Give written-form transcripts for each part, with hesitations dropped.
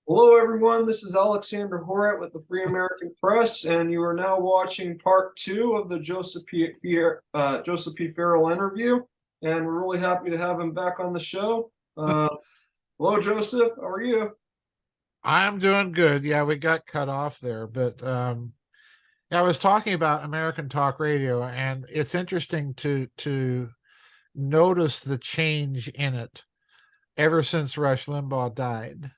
Hello, everyone. This is Alexander Horat with the Free American Press, and you are now watching part two of the Joseph P. Farrell interview. And we're really happy to have him back on the show. Hello, Joseph. How are you? I'm doing good. Yeah, we got cut off there, but yeah, I was talking about American talk radio, and it's interesting to notice the change in it ever since Rush Limbaugh died.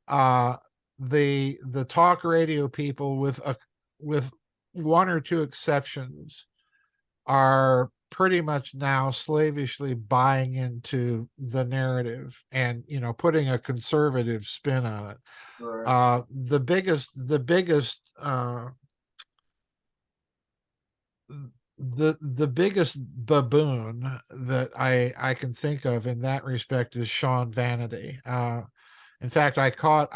Uh the talk radio people, with one or two exceptions, are pretty much now slavishly buying into the narrative and putting a conservative spin on it. All right. The biggest baboon that I can think of in that respect is Sean Vanity. In fact, I caught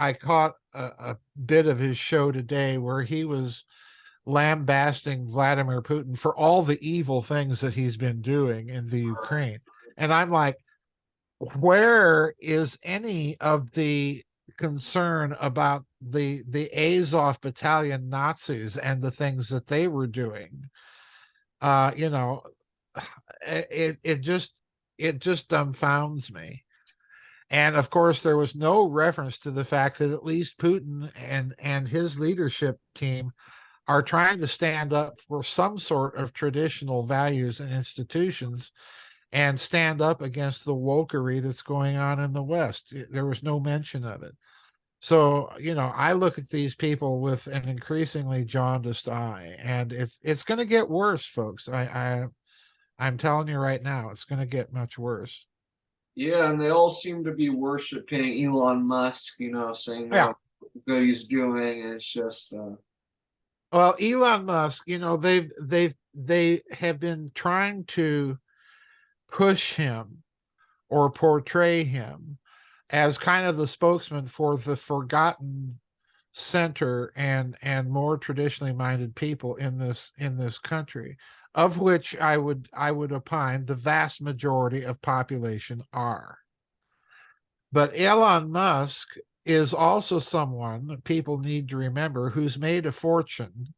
a bit of his show today where he was lambasting Vladimir Putin for all the evil things that he's been doing in the Ukraine. And I'm like, where is any of the concern about the Azov battalion Nazis and the things that they were doing? uh you know it it just it just dumbfounds me. And of course there was no reference to the fact that at least Putin and his leadership team are trying to stand up for some sort of traditional values and institutions and stand up against the wokery that's going on in the West. There was no mention of it. So, I look at these people with an increasingly jaundiced eye, and it's going to get worse, folks. I'm telling you right now, it's going to get much worse. Yeah, and they all seem to be worshiping Elon Musk, saying Yeah. how good he's doing. And it's just, Well, Elon Musk, they have been trying to push him or portray him as kind of the spokesman for the forgotten center and more traditionally minded people in this country, of which I would opine the vast majority of population are. But Elon Musk is also someone people need to remember who's made a fortune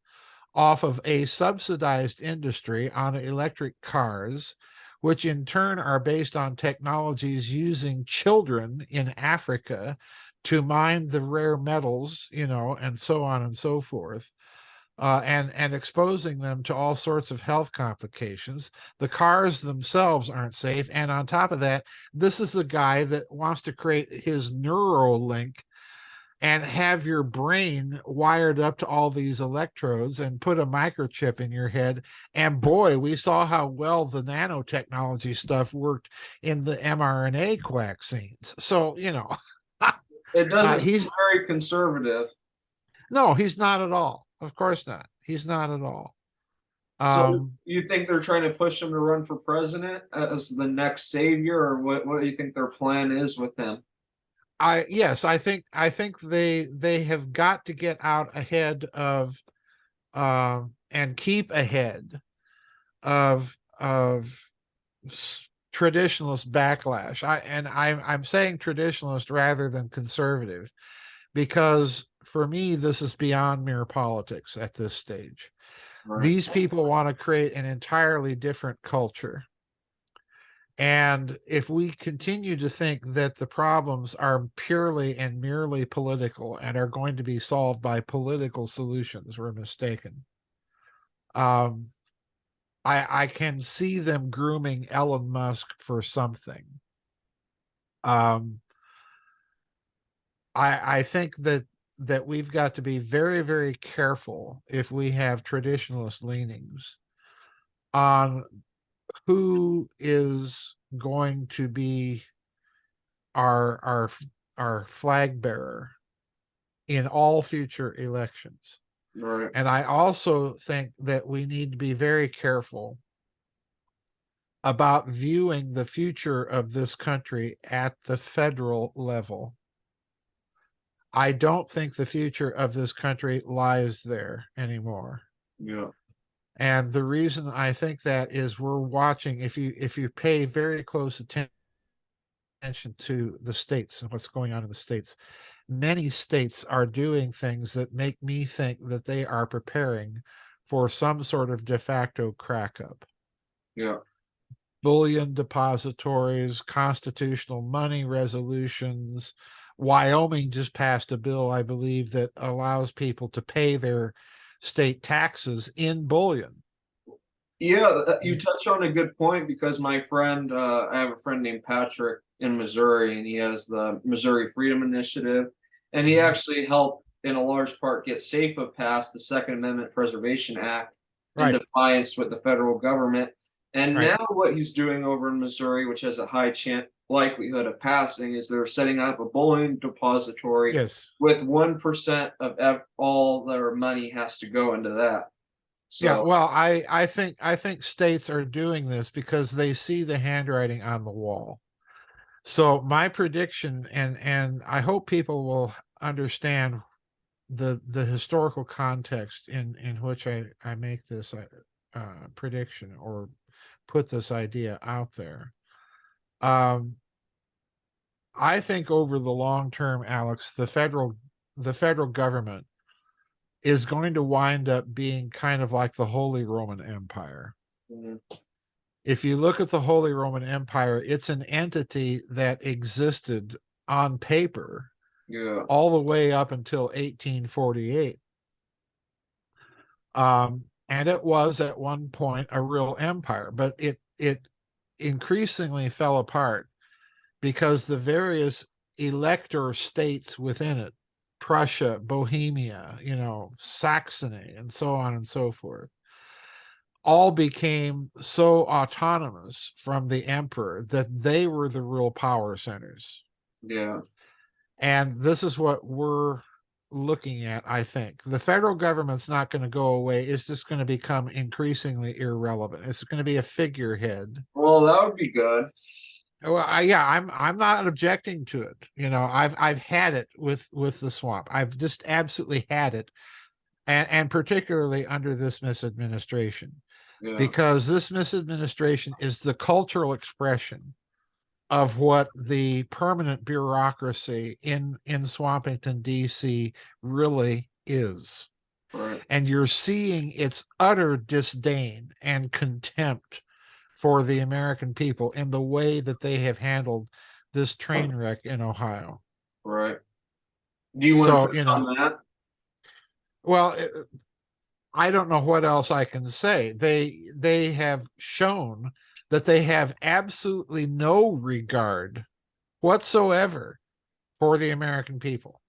off of a subsidized industry on electric cars, which in turn are based on technologies using children in Africa to mine the rare metals, and so on and so forth. And exposing them to all sorts of health complications. The cars themselves aren't safe, and on top of that, this is the guy that wants to create his Neuralink and have your brain wired up to all these electrodes and put a microchip in your head. And boy, we saw how well the nanotechnology stuff worked in the mRNA vaccines. So, it doesn't seem he's very conservative. no, he's not at all. Of course not. He's not at all. So Um, you think they're trying to push him to run for president as the next savior, or what do you think their plan is with him? yes, I think they have got to get out ahead of and keep ahead of traditionalist backlash. I'm saying traditionalist rather than conservative, because for me this is beyond mere politics at this stage. Right. These people want to create an entirely different culture. And if we continue to think that the problems are purely and merely political and are going to be solved by political solutions, we're mistaken. Um, I can see them grooming Elon Musk for something. Um, I think that we've got to be very, very careful if we have traditionalist leanings on who is going to be our our our flag bearer in all future elections. Right. And I also think that we need to be very careful about viewing the future of this country at the federal level. I don't think the future of this country lies there anymore. Yeah. And the reason I think that is we're watching, if you pay very close attention attention to the states and what's going on in the states. Many states are doing things that make me think that they are preparing for some sort of de facto crack up. Yeah. Bullion depositories, constitutional money resolutions. Wyoming just passed a bill, I believe, that allows people to pay their state taxes in bullion. Yeah, you touch on a good point because my friend, I have a friend named Patrick in Missouri, and he has the Missouri Freedom Initiative, and he Mhm. actually helped, in a large part, get SAFA passed, the Second Amendment Preservation Act, in Right, defiance with the federal government. And right. now, what he's doing over in Missouri, which has a high chance likelihood of passing, is they're setting up a bullion depository Yes. with 1% of all their money has to go into that. Yeah, So, well, I think states are doing this because they see the handwriting on the wall. So my prediction, and I hope people will understand the historical context in which I make this prediction or put this idea out there. Um, I think over the long term, Alex, the federal government is going to wind up being kind of like the Holy Roman Empire. mm, If you look at the Holy Roman Empire, it's an entity that existed on paper yeah, all the way up until 1848. And it was at one point a real empire, but it increasingly fell apart because the various elector states within it, Prussia, Bohemia, Saxony, and so on and so forth, all became so autonomous from the emperor that they were the real power centers. yeah. And this is what we're looking at, I think. The federal government's not going to go away. It's just going to become increasingly irrelevant. It's going to be a figurehead. Well, that would be good. Well, yeah, I'm not objecting to it. I've had it with the swamp. I've just absolutely had it, and particularly under this misadministration, Yeah, because this misadministration is the cultural expression of what the permanent bureaucracy in Swampington, D.C. really is. right, And you're seeing its utter disdain and contempt for the American people in the way that they have handled this train wreck in Ohio. right. Do you want to So, touch on that? well, I don't know what else I can say. They have shown that they have absolutely no regard whatsoever for the American people.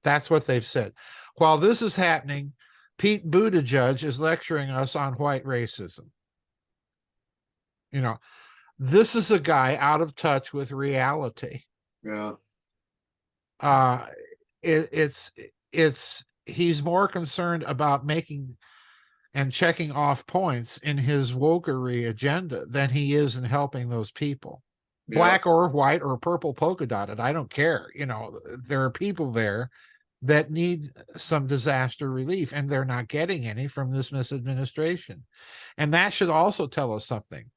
That's what they've said. While this is happening, Pete Buttigieg is lecturing us on white racism. You know, this is a guy out of touch with reality. Yeah, Uh, it's he's more concerned about making and checking off points in his wokery agenda than he is in helping those people, yeah, black or white or purple polka dotted. I don't care. There are people there that need some disaster relief, and they're not getting any from this misadministration. And that should also tell us something.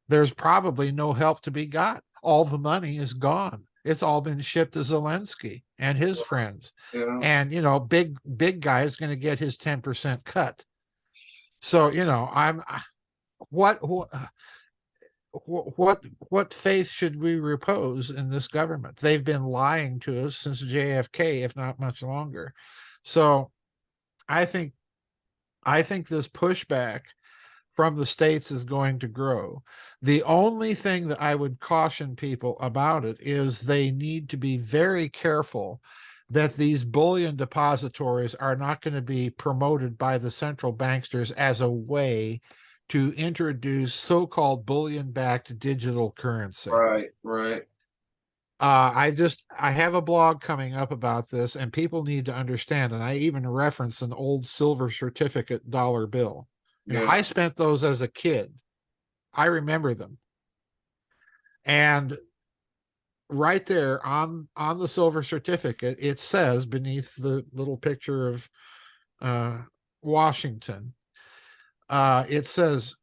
There's probably no help to be got. All the money is gone. It's all been shipped to Zelensky and his friends. yeah. And big guy is going to get his 10% cut. So, I'm what what faith should we repose in this government? They've been lying to us since JFK, if not much longer. So I think this pushback from the states is going to grow. The only thing that I would caution people about it is they need to be very careful that these bullion depositories are not going to be promoted by the central banksters as a way to introduce so-called bullion-backed digital currency. Right, right. I have a blog coming up about this, and people need to understand. And I even reference an old silver certificate dollar bill. Yeah, I spent those as a kid. I remember them. And right there on the silver certificate, it says beneath the little picture of uh, Washington, it says,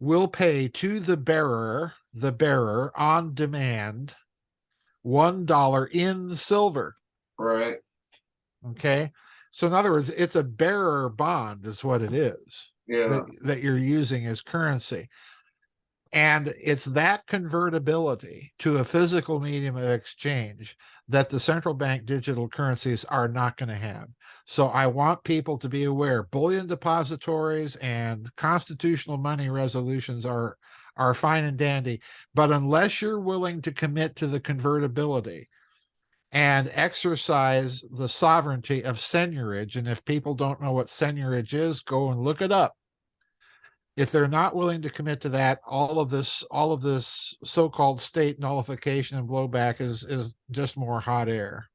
"Will pay to the bearer on demand $1 in silver. Right. Okay. So in other words, it's a bearer bond is what it is Yeah. that you're using as currency. And it's that convertibility to a physical medium of exchange that the central bank digital currencies are not going to have. So I want people to be aware bullion depositories and constitutional money resolutions are fine and dandy, but unless you're willing to commit to the convertibility and exercise the sovereignty of seigniorage, and if people don't know what seigniorage is, go and look it up. If they're not willing to commit to that, all of this so-called state nullification and blowback is just more hot air.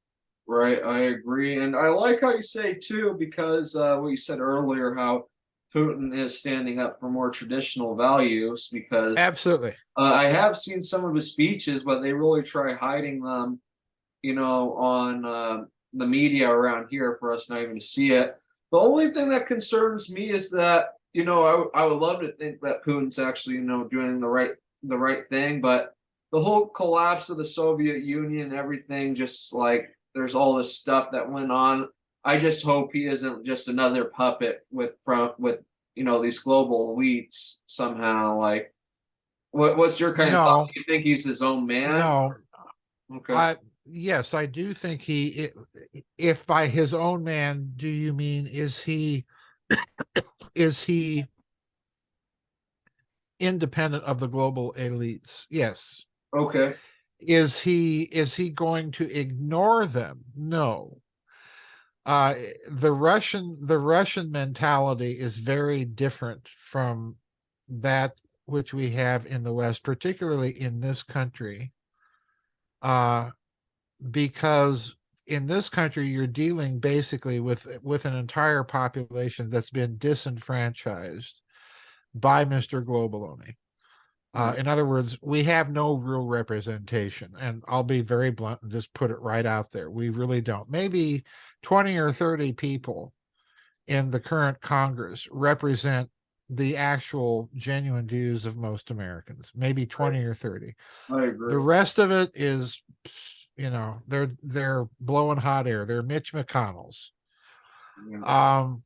Right, I agree. And I like how you say too, because what you said earlier, how Putin is standing up for more traditional values, because Absolutely. I have seen some of his speeches, but they really try hiding them, on the media around here for us not even to see it. The only thing that concerns me is that, I would love to think that Putin's actually, doing the right thing, but the whole collapse of the Soviet Union, everything, just like there's all this stuff that went on. I just hope he isn't just another puppet with these global elites somehow. Like, what's your kind of thought? No, Do you think he's his own man? no. Okay. I Yes, I do think if by his own man, do you mean is he independent of the global elites? Yes. Okay. Is he going to ignore them? No. uh the Russian mentality is very different from that which we have in the West, particularly in this country, uh because in this country you're dealing basically with an entire population that's been disenfranchised by Mr. Globaloney. Right. In other words, we have no real representation. And I'll be very blunt and just put it right out there. We really don't. Maybe 20 or 30 people in the current Congress represent the actual genuine views of most Americans, maybe 20 or 30. I The agree. rest of it is, they're blowing hot air. They're Mitch McConnell's. Yeah. Um,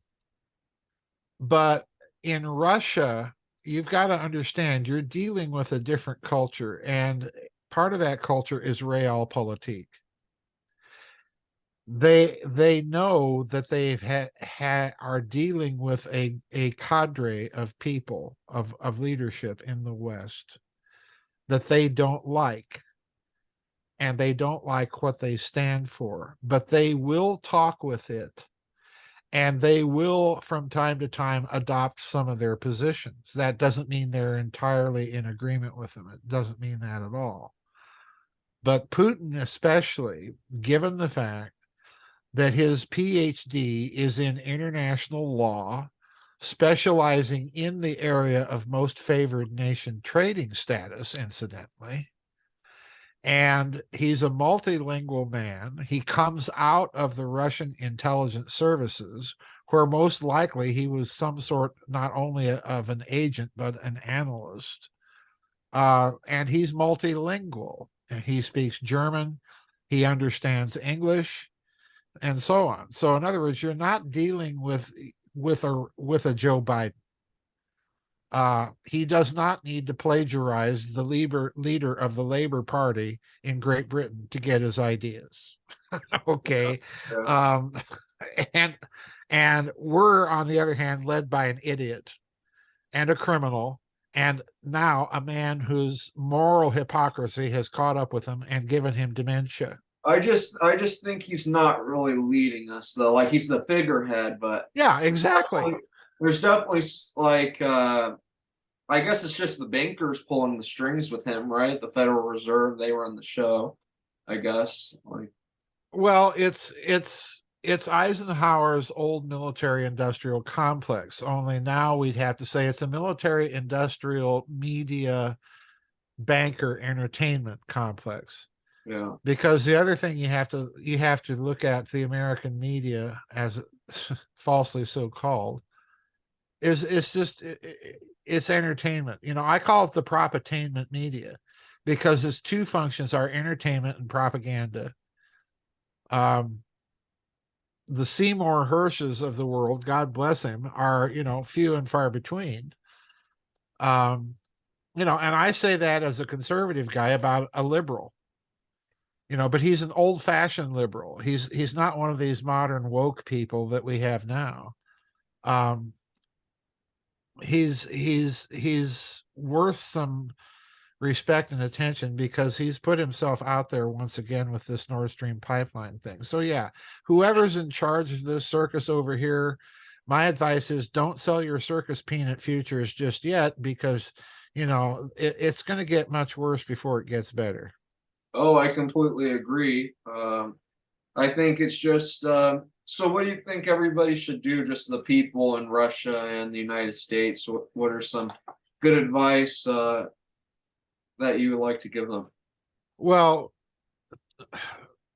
But in Russia, you've got to understand you're dealing with a different culture, and part of that culture is realpolitik. They know that are dealing with a cadre of people of leadership in the West that they don't like, and they don't like what they stand for, but they will talk with it, and they will from time to time adopt some of their positions. That doesn't mean they're entirely in agreement with them. It doesn't mean that at all. But Putin, especially, given the fact that his PhD is in international law, specializing in the area of most favored nation trading status, incidentally, and he's a multilingual man. He comes out of the Russian intelligence services, where most likely he was some sort not only of an agent but an analyst. And he's multilingual. And he speaks German, he understands English, and so on. So, in other words, you're not dealing with a Joe Biden. He does not need to plagiarize the leader of the Labor Party in Great Britain to get his ideas. Okay. Yeah. um, and we're, on the other hand, led by an idiot and a criminal, and now a man whose moral hypocrisy has caught up with him and given him dementia. I just think he's not really leading us though. Like, he's the figurehead, but Yeah, exactly. there's definitely like I guess it's just the bankers pulling the strings with him, right? The Federal Reserve, they run the show, I guess. Like, Well, it's Eisenhower's old military industrial complex, only now we'd have to say it's a military industrial media banker entertainment complex. yeah, Because the other thing you have to look at the American media, as falsely so called, is it's just it's entertainment. I call it the propatainment media. because its two functions are entertainment and propaganda. Um, the Seymour Hirsches of the world, God bless him, are, few and far between. And I say that as a conservative guy about a liberal, but he's an old-fashioned liberal. He's not one of these modern woke people that we have now. Um, he's worth some respect and attention because he's put himself out there once again with this Nord Stream pipeline thing. So yeah, whoever's in charge of this circus over here, my advice is don't sell your circus peanut futures just yet, because it's going to get much worse before it gets better. Oh, I completely agree. I think it's just so what do you think everybody should do, just the people in Russia and the United States? What are some good advice that you would like to give them? Well,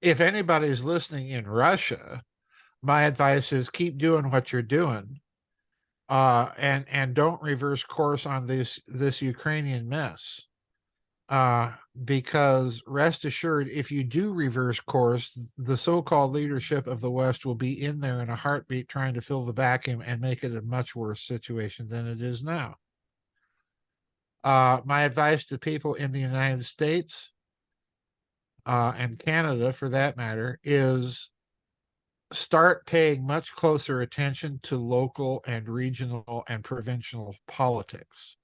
if anybody's listening in Russia, my advice is keep doing what you're doing, and don't reverse course on this Ukrainian mess. Because rest assured, if you do reverse course, the so-called leadership of the West will be in there in a heartbeat trying to fill the vacuum and make it a much worse situation than it is now. My advice to people in the United States, and Canada for that matter, is start paying much closer attention to local and regional and provincial politics.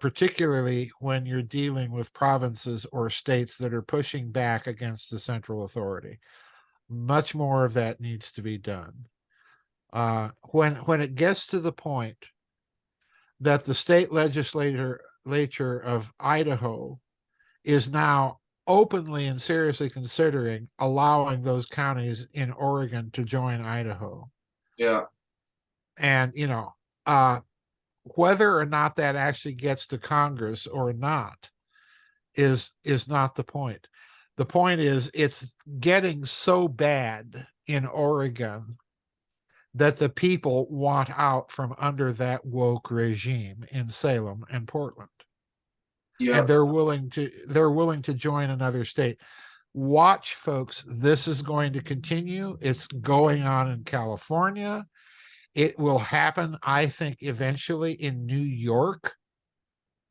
Particularly when you're dealing with provinces or states that are pushing back against the central authority. Much more of that needs to be done. When it gets to the point that the state legislature of Idaho is now openly and seriously considering allowing those counties in Oregon to join Idaho. Yeah. And, whether or not that actually gets to Congress or not is not the point. The point is it's getting so bad in Oregon that the people want out from under that woke regime in Salem and Portland. Yeah. And they're willing to join another state. Watch, folks, this is going to continue. It's going on in California. It will happen, I think, eventually in New York,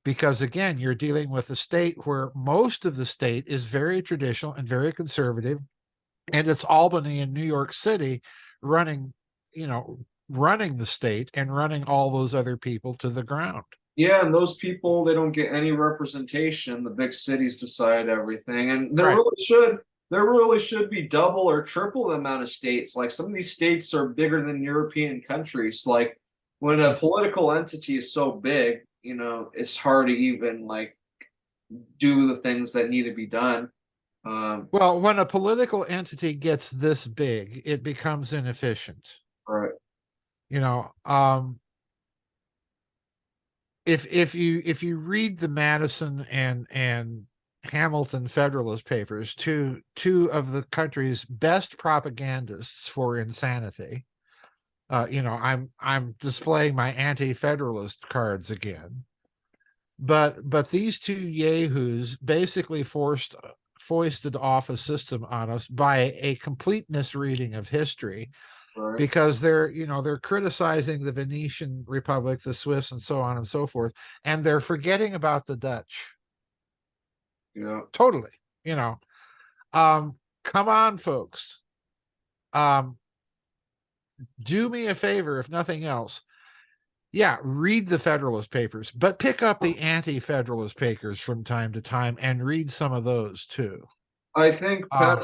because again, you're dealing with a state where most of the state is very traditional and very conservative, and it's Albany and New York City running the state and running all those other people to the ground. Yeah, and those people, they don't get any representation. The big cities decide everything, and Right. there really should be double or triple the amount of states. Like some of these states are bigger than European countries. Like when a political entity is so big, it's hard to even like do the things that need to be done. Well, when a political entity gets this big, it becomes inefficient. Right. You know, um, if you read the Madison and Hamilton Federalist Papers, two of the country's best propagandists for insanity, I'm displaying my anti-federalist cards again. But these two yahoos basically foisted off a system on us by a complete misreading of history, Right. because they're criticizing the Venetian Republic, the Swiss, and so on and so forth, and they're forgetting about the Dutch. Yeah. Totally. You know, come on, folks. Do me a favor, if nothing else. Yeah, read the Federalist Papers, but pick up the anti-Federalist papers from time to time and read some of those too. I think Uh,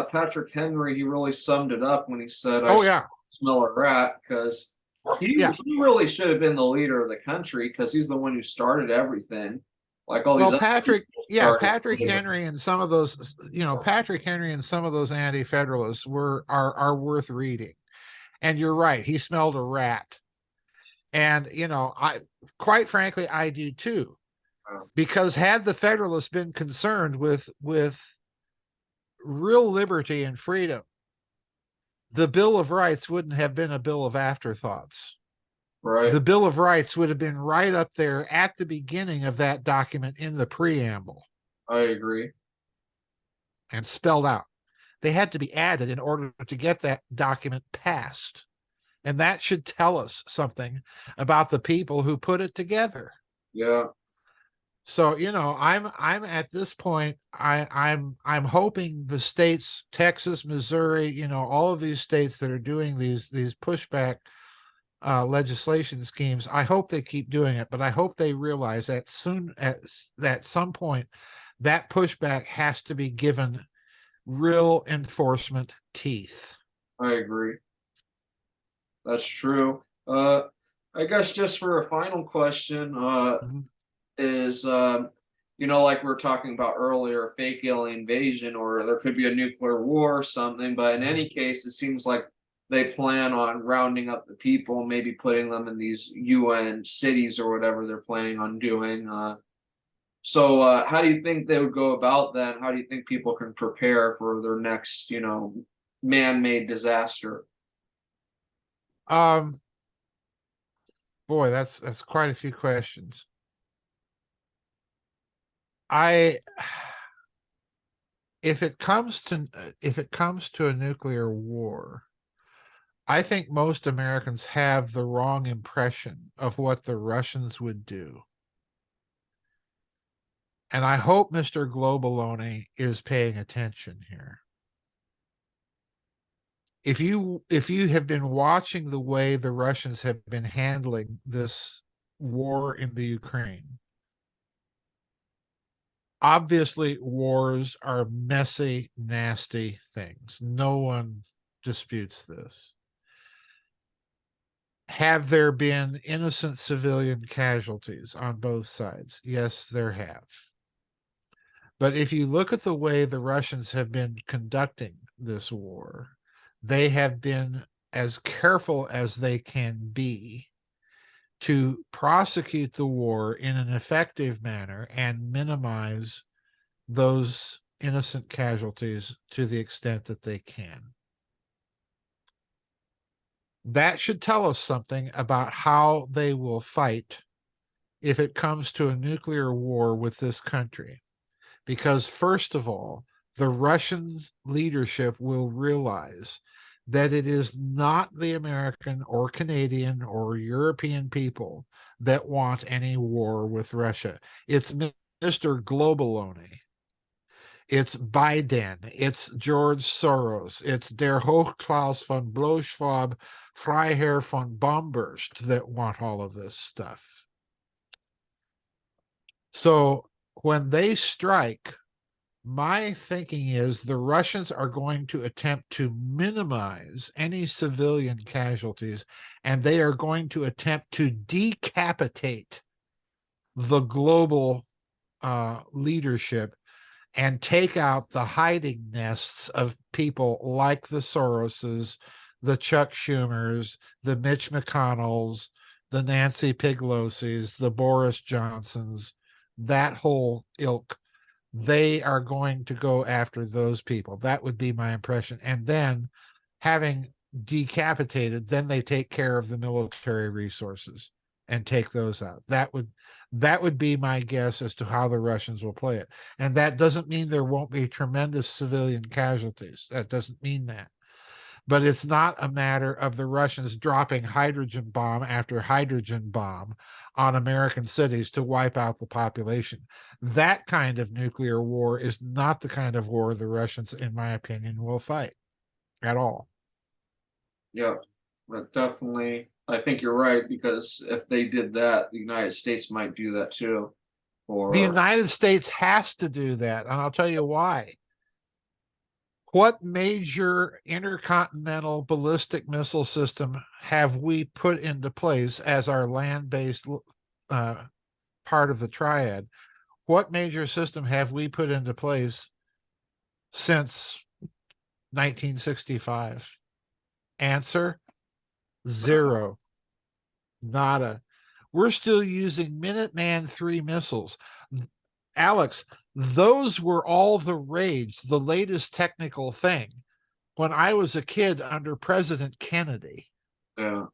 Patrick Henry, he really summed it up when he said, "I oh yeah, smell a rat," because yeah. he really should have been the leader of the country because he's the one who started everything. Like all these Well, other people started. Patrick Henry and some of those, Patrick Henry and some of those anti-federalists are worth reading. And you're right, he smelled a rat. And I quite frankly I do too. Because had the Federalists been concerned with real liberty and freedom, the Bill of Rights wouldn't have been a bill of afterthoughts. Right. The Bill of Rights would have been right up there at the beginning of that document in the preamble I agree. and spelled out. They had to be added in order to get that document passed. And that should tell us something about the people who put it together. Yeah. So, I'm at this point, I'm hoping the states, Texas, Missouri, all of these states that are doing these pushback legislation schemes, I hope they keep doing it, but I hope they realize that soon at some point that pushback has to be given real enforcement teeth. I agree. That's true. I guess just for a final question, Mhm. is like we were talking about earlier, fake alien invasion, or there could be a nuclear war or something. But in any case, it seems like they plan on rounding up the people, maybe putting them in these UN cities or whatever they're planning on doing. So, how do you think they would go about that? How do you think people can prepare for their next, man-made disaster? Um, Boy, that's quite a few questions. I if it comes to a nuclear war, I think most Americans have the wrong impression of what the Russians would do. And I hope Mr. Globalone is paying attention here. If you have been watching the way the Russians have been handling this war in the Ukraine, obviously wars are messy, nasty things. No one disputes this. Have there been innocent civilian casualties on both sides? Yes, there have. But if you look at the way the Russians have been conducting this war, they have been as careful as they can be to prosecute the war in an effective manner and minimize those innocent casualties to the extent that they can. That should tell us something about how they will fight if it comes to a nuclear war with this country. Because, first of all, the Russians' leadership will realize that it is not the American or Canadian or European people that want any war with Russia. It's Mr. Globalone. It's Biden. It's George Soros. It's Der Hochklaus von Bloschwab, Freiherr von Bombast that want all of this stuff. So when they strike, my thinking is the Russians are going to attempt to minimize any civilian casualties, and they are going to attempt to decapitate the global leadership and take out the hiding nests of people like the Soroses, the Chuck Schumers, the Mitch McConnells, the Nancy Pelosis, the Boris Johnsons, that whole ilk. They are going to go after those people. That would be my impression. And then, having decapitated, then they take care of the military resources and take those out. That would be my guess as to how the Russians will play it. And that doesn't mean there won't be tremendous civilian casualties. That doesn't mean that. But it's not a matter of the Russians dropping hydrogen bomb after hydrogen bomb on American cities to wipe out the population. That kind of nuclear war is not the kind of war the Russians, in my opinion, will fight at all. Yeah, but definitely. I think you're right, because if they did that, the United States might do that too. The Or United States has to do that, and I'll tell you why. What major intercontinental ballistic missile system have we put into place as our land-based part of the triad? What major system have we put into place since 1965? Answer: zero. Nada. We're still using Minuteman III missiles. Alex, those were all the rage, the latest technical thing when I was a kid under President Kennedy. yeah,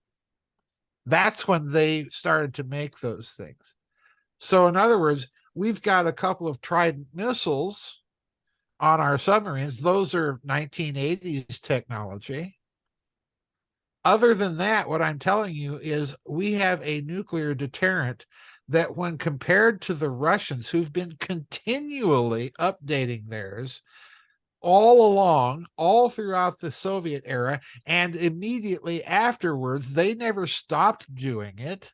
That's when they started to make those things. So in other words, we've got a couple of Trident missiles on our submarines. Those are 1980s technology. Other than that, what I'm telling you is we have a nuclear deterrent that, when compared to the Russians, who've been continually updating theirs all along, all throughout the Soviet era, and immediately afterwards, they never stopped doing it.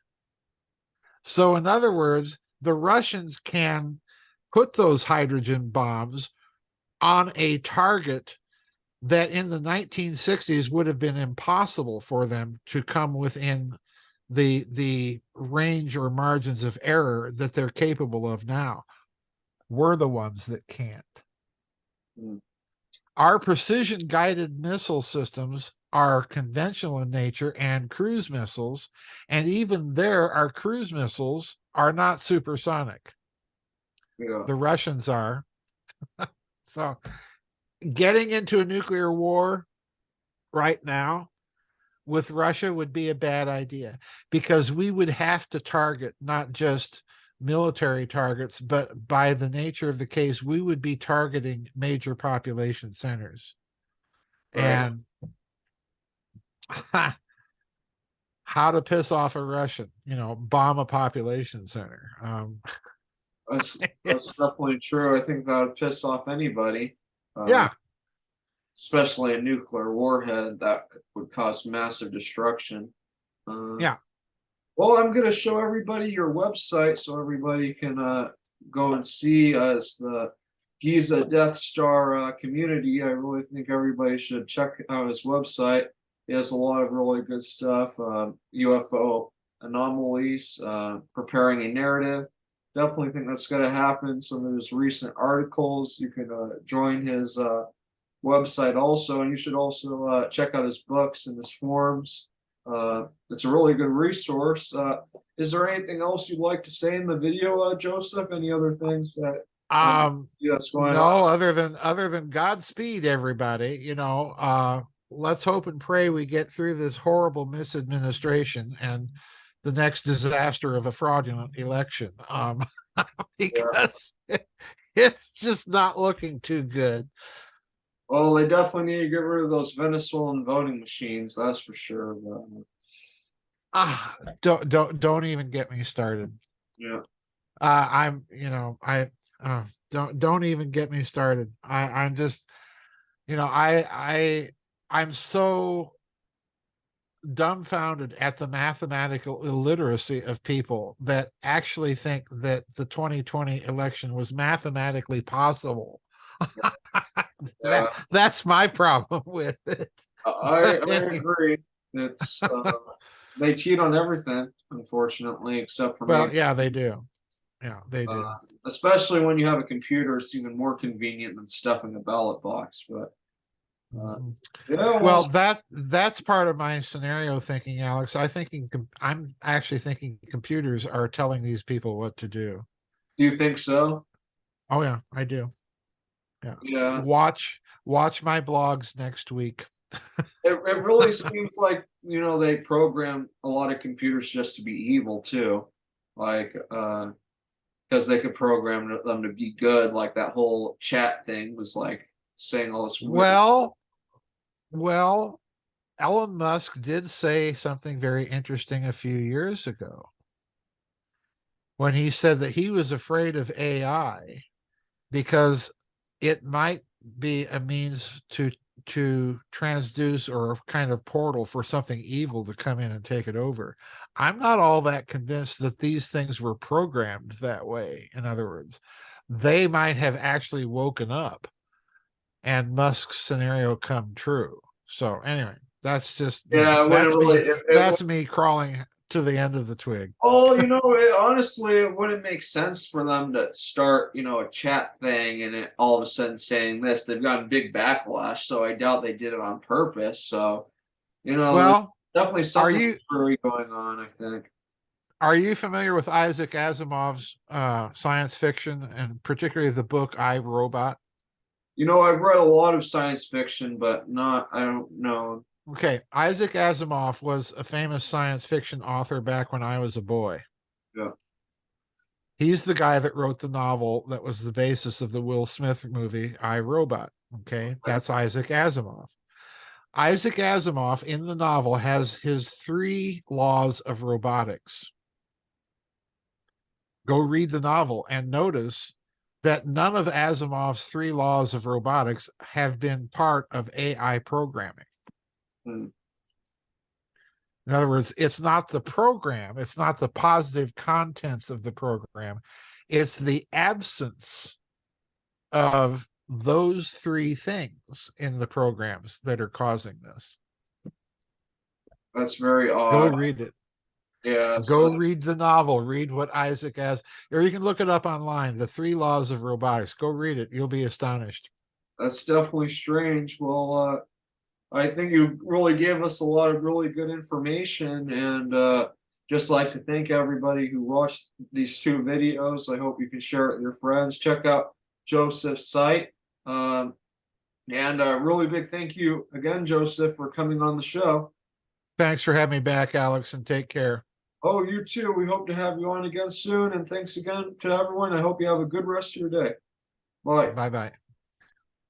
So in other words, the Russians can put those hydrogen bombs on a target that in the 1960s would have been impossible for them to come within the range or margins of error that they're capable of now. We're the ones that can't. Mm. Our precision guided missile systems are conventional in nature and cruise missiles, and even there, our cruise missiles are not supersonic. Yeah. The Russians are. So getting into a nuclear war right now with Russia would be a bad idea, because we would have to target not just military targets, but by the nature of the case, we would be targeting major population centers. Right. And how to piss off a Russian, bomb a population center. That's definitely true. I think that would piss off anybody. Yeah. Especially a nuclear warhead that would cause massive destruction. Yeah. Well, I'm going to show everybody your website so everybody can go and see as the Giza Death Star community. I really think everybody should check out his website. He has a lot of really good stuff, UFO anomalies, preparing a narrative. Definitely think that's going to happen. Some of his recent articles, you can join his website also, and you should also check out his books and his forums. It's a really good resource. Is there anything else you'd like to say in the video, Joseph? Any other things that that's going no, on? other than Godspeed, everybody. Let's hope and pray we get through this horrible misadministration and the next disaster of a fraudulent election. Yeah. Because it's just not looking too good. Well, they definitely need to get rid of those Venezuelan voting machines. That's for sure. Don't even get me started. Yeah. I'm, don't even get me started. I'm just, I'm so dumbfounded at the mathematical illiteracy of people that actually think that the 2020 election was mathematically possible. Yeah. That's my problem with it. I agree. It's they cheat on everything, unfortunately, except for Well, maybe. yeah, they do. Yeah, they do. Especially when you have a computer, it's even more convenient than stuffing a ballot box. But Mhm. yeah, Well, that's part of my scenario thinking, Alex. I'm actually thinking computers are telling these people what to do. do you think so? Oh yeah, I do. Yeah. Yeah, Watch my blogs next week. it really seems like they program a lot of computers just to be evil too, like because they could program them to be good. Like that whole chat thing was like saying all this weird. Well, Elon Musk did say something very interesting a few years ago when he said that he was afraid of AI because it might be a means to transduce or a kind of portal for something evil to come in and take it over. I'm not all that convinced that these things were programmed that way. In other words, they might have actually woken up and Musk's scenario come true. So anyway, that's just Yeah, it wouldn't really. that's me crawling to the end of the twig. Oh, honestly, it wouldn't make sense for them to start, a chat thing and it all of a sudden saying this. They've gotten big backlash, so I doubt they did it on purpose. So, there's Well, definitely are something you screwy going on, I think. are you familiar with Isaac Asimov's science fiction, and particularly the book I, Robot? I've read a lot of science fiction, but I don't know Okay, Isaac Asimov was a famous science fiction author back when I was a boy. Yeah. He's the guy that wrote the novel that was the basis of the Will Smith movie, I, Robot. Okay, that's Isaac Asimov. Isaac Asimov in the novel has his 3 laws of robotics. Go read the novel and notice that none of Asimov's 3 laws of robotics have been part of AI programming. Hmm. In other words, it's not the program, it's not the positive contents of the program, it's the absence of those 3 things in the programs that are causing this. That's very Go odd. read it. Yeah. Go So read the novel. Read what Isaac has, or you can look it up online. The 3 laws of robotics. Go read it. You'll be astonished. that's definitely strange. Well, I think you really gave us a lot of really good information, and just like to thank everybody who watched these 2 videos. I hope you can share it with your friends. Check out Joseph's site. And a really big thank you again, Joseph, for coming on the show. Thanks for having me back, Alex, and take care. Oh, you too. We hope to have you on again soon. And thanks again to everyone. I hope you have a good rest of your day. Bye. Bye bye.